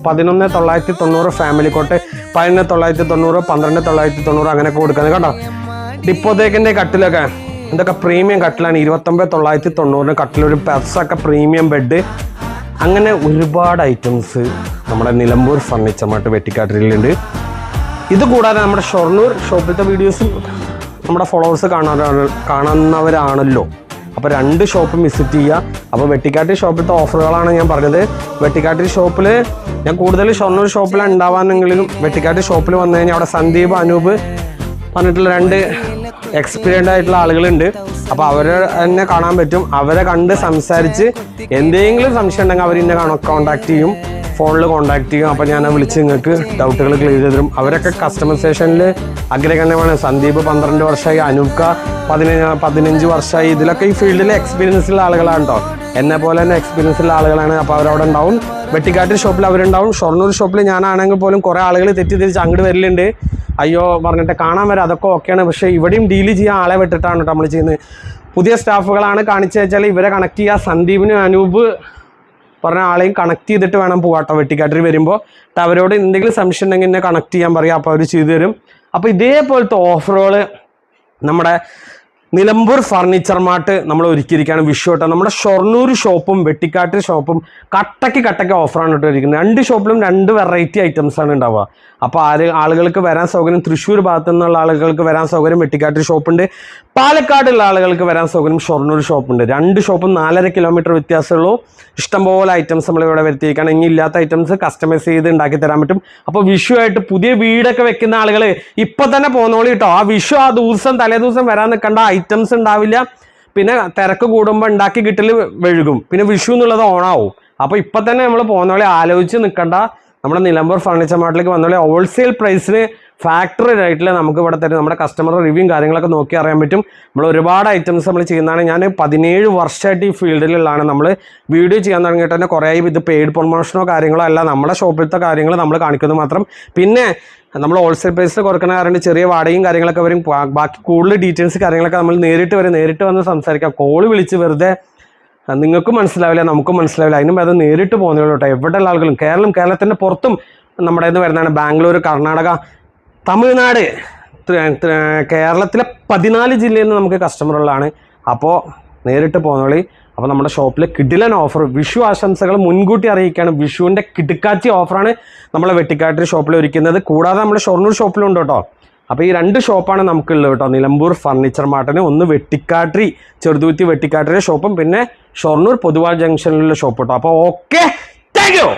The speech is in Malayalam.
11,990 ഫാമിലി കോട്ട് 11,990 12,990 അങ്ങനെയൊക്കെ കൊടുക്കുന്നത് കേട്ടോ. ഡിപ്പോതേക്കിൻ്റെ കട്ടിലൊക്കെ ഇതൊക്കെ പ്രീമിയം കട്ടിലാണ്. 29,990 കട്ടിലൊരു പെർസൊക്കെ പ്രീമിയം ബെഡ്. അങ്ങനെ ഒരുപാട് ഐറ്റംസ് നമ്മുടെ നിലമ്പൂർ ഫർണിച്ചർ മാർട്ട് വെട്ടിക്കാട്ടിലുണ്ട്. ഇത് കൂടാതെ നമ്മുടെ ഷൊർണൂർ ഷോപ്പിലത്തെ വീഡിയോസും നമ്മുടെ ഫോളോവേഴ്സ് കാണുന്നവരാണല്ലോ. അപ്പോൾ 2 ഷോപ്പും വിസിറ്റ് ചെയ്യുക. അപ്പോൾ വെട്ടിക്കാട്ടി ഷോപ്പിലത്തെ ഓഫറുകളാണ് ഞാൻ പറഞ്ഞത്. വെട്ടിക്കാട്ടി ഷോപ്പിൽ ഞാൻ കൂടുതൽ ഷൊർണൂർ ഷോപ്പിലാണ് ഉണ്ടാവാനെങ്കിലും വെട്ടിക്കാട്ടി ഷോപ്പിൽ വന്നു കഴിഞ്ഞാൽ അവിടെ സന്ദീപ് അനൂപ് പറഞ്ഞിട്ടുള്ള 2 എക്സ്പീരിയൻഡ് ആയിട്ടുള്ള ആളുകളുണ്ട്. അപ്പോൾ അവരെ തന്നെ കാണാൻ പറ്റും. അവരെ കണ്ട് സംസാരിച്ച് എന്തെങ്കിലും സംശയം ഉണ്ടെങ്കിൽ അവർ എന്നെ കോൺടാക്ട് ചെയ്യും, ഫോണിൽ കോൺടാക്ട് ചെയ്യും. അപ്പോൾ ഞാൻ വിളിച്ച് നിങ്ങൾക്ക് ഡൗട്ടുകൾ ക്ലിയർ ചെയ്ത് തരും. അവരൊക്കെ കസ്റ്റമൈസേഷനിൽ അഗ്രഗണ്യമാണ്. സന്ദീപ് 12 വർഷമായി, അനൂപ്ക 15 വർഷമായി. ഇതിലൊക്കെ ഈ ഫീൽഡിൽ എക്സ്പീരിയൻസ് ഉള്ള ആളുകളാണ് കേട്ടോ. എന്നെ പോലെ തന്നെ എക്സ്പീരിയൻസ് ഉള്ള ആളുകളാണ്. അപ്പോൾ അവരവിടെ ഉണ്ടാവും. വെട്ടിക്കാട്ടി ഷോപ്പിൽ അവരുണ്ടാവും. ഷൊർണൂർ ഷോപ്പിൽ ഞാനാണെങ്കിൽ പോലും കുറേ ആളുകൾ തെറ്റിദ്ധരിച്ച് അങ്ങോട്ട് വരലുണ്ട്. അയ്യോ പറഞ്ഞിട്ട് കാണാൻ വരാം, അതൊക്കെ ഓക്കെയാണ്. പക്ഷേ ഇവിടെയും ഡീല് ചെയ്യാൻ ആളെ വിട്ടിട്ടാണ് കേട്ടോ നമ്മൾ ചെയ്യുന്നത്. പുതിയ സ്റ്റാഫുകളാണ് കാണിച്ചു വെച്ചാൽ ഇവരെ കണക്ട് ചെയ്യുക. സന്ദീപിനും അനൂപ് പറഞ്ഞ ആളെയും കണക്ട് ചെയ്തിട്ട് വേണം പോകാട്ടോ വെട്ടിക്കാട്ടിൽ വരുമ്പോൾ. അവരോട് എന്തെങ്കിലും സംശയം ഉണ്ടെങ്കിൽ എന്നെ കണക്ട് ചെയ്യാൻ പറയാം. അപ്പോൾ അവർ ചെയ്തു തരും. അപ്പോൾ ഇതേപോലത്തെ ഓഫറുകൾ നമ്മുടെ നിലമ്പൂർ ഫർണിച്ചർ മാർട്ട് നമ്മൾ ഒരുക്കിയിരിക്കുകയാണ് വിഷു കേട്ടോ. നമ്മുടെ ഷൊർണൂർ ഷോപ്പും വെട്ടിക്കാട്ട് ഷോപ്പും കട്ടയ്ക്ക് ഓഫറാണ് കേട്ടോ ഇരിക്കുന്നത്. 2 ഷോപ്പിലും 2 വെറൈറ്റി ഐറ്റംസാണ് ഉണ്ടാവുക. അപ്പോൾ ആളുകൾക്ക് വരാൻ സൗകര്യം, തൃശ്ശൂർ ഭാഗത്തു നിന്നുള്ള ആളുകൾക്ക് വരാൻ സൗകര്യം വെട്ടിക്കാട്ട് ഷോപ്പുണ്ട്. പാലക്കാടുള്ള ആളുകൾക്ക് വരാൻ സൗകര്യം ഷൊർണൂർ ഷോപ്പുണ്ട്. 2 ഷോപ്പും 4.5 കിലോമീറ്റർ വ്യത്യാസമുള്ളൂ. ഇഷ്ടംപോലെ ഐറ്റംസ് നമ്മളിവിടെ വരുത്തിയിരിക്കുകയാണ്. ഇനി ഇല്ലാത്ത ഐറ്റംസ് കസ്റ്റമൈസ് ചെയ്ത് ഉണ്ടാക്കി തരാൻ പറ്റും. അപ്പോൾ വിഷു ആയിട്ട് പുതിയ വീടൊക്കെ വെക്കുന്ന ആളുകൾ ഇപ്പോൾ തന്നെ പോന്നോളി കേട്ടോ. ആ വിഷു ആ ദിവസം തലേദിവസം വരാൻ നിൽക്കേണ്ട, ഐറ്റംസ് ഉണ്ടാവില്ല. പിന്നെ തിരക്ക് കൂടുമ്പോൾ ഉണ്ടാക്കി കിട്ടൽ വഴുകും. പിന്നെ വിഷു എന്നുള്ളത് ഓണാവും. അപ്പോൾ ഇപ്പം തന്നെ നമ്മൾ പോന്നോളി, ആലോചിച്ച് നിൽക്കണ്ട. നമ്മുടെ നിലമ്പൂർ ഫർണിച്ചർ മാർട്ടിലേക്ക് വന്നോളി. ഹോൾസെയിൽ പ്രൈസിന് ഫാക്ടറി റേറ്റിൽ നമുക്ക് ഇവിടെ തരും. നമ്മുടെ കസ്റ്റമർ റിവ്യൂവും കാര്യങ്ങളൊക്കെ നോക്കി അറിയാൻ പറ്റും. നമ്മൾ ഒരുപാട് ഐറ്റംസ് നമ്മൾ ചെയ്യുന്നതാണ്. ഞാൻ 17 വർഷമായിട്ട് ഈ ഫീൽഡിലുള്ളതാണ്. നമ്മൾ വീഡിയോ ചെയ്യാൻ തുടങ്ങിയിട്ട് തന്നെ കുറേ ഇത് പെയ്ഡ് പ്രൊമോഷനോ കാര്യങ്ങളോ അല്ല, നമ്മുടെ ഷോപ്പിലത്തെ കാര്യങ്ങൾ നമ്മൾ കാണിക്കുന്നത് മാത്രം. പിന്നെ നമ്മൾ ഹോൾസെയിൽ പ്രൈസിൽ കുറക്കുന്ന കാരണം ചെറിയ വാടകയും കാര്യങ്ങളൊക്കെ വരും. ബാക്കി കൂടുതൽ ഡീറ്റെയിൽസ് കാര്യങ്ങളൊക്കെ നമ്മൾ നേരിട്ട് വന്ന് സംസാരിക്കാം. കോള് വിളിച്ച് വെറുതെ നിങ്ങൾക്കും മനസ്സിലാവില്ല, നമുക്കും മനസ്സിലാവില്ല. അതിനും അത് നേരിട്ട് പോകുന്നതാണ് കേട്ടോ. എവിടെയുള്ള ആളുകളും കേരളത്തിൻ്റെ പുറത്തും നമ്മുടെ ഇത് വരുന്നതാണ്. ബാംഗ്ലൂർ, കർണാടക, തമിഴ്നാട്, കേരളത്തിലെ 14 ജില്ലയിൽ നിന്ന് നമുക്ക് കസ്റ്റമറുകളാണ്. അപ്പോൾ നേരിട്ട് പോകുന്നോളി. അപ്പോൾ നമ്മുടെ ഷോപ്പിൽ കിടിലൻ ഓഫർ, വിഷു ആശംസകൾ മുൻകൂട്ടി അറിയിക്കുകയാണ്. വിഷുവിൻ്റെ കിടുക്കാച്ചി ഓഫറാണ് നമ്മളെ വെട്ടിക്കാട്ടി ഷോപ്പിൽ ഒരുക്കുന്നത്. കൂടാതെ നമ്മുടെ ഷൊർണൂർ ഷോപ്പിലുണ്ട് കേട്ടോ. അപ്പോൾ ഈ 2 ഷോപ്പാണ് നമുക്കുള്ളത് കേട്ടോ. നിലമ്പൂർ ഫർണിച്ചർ മാർട്ടിന് ഒന്ന് വെട്ടിക്കാട്ടി ചെറുതുരുത്തി വെട്ടിക്കാട്ടിലെ ഷോപ്പും പിന്നെ ഷൊർണൂർ പൊതുവാൾ ജംഗ്ഷനിലുള്ള ഷോപ്പ് കേട്ടോ. അപ്പോൾ ഓക്കെ, താങ്ക് യു.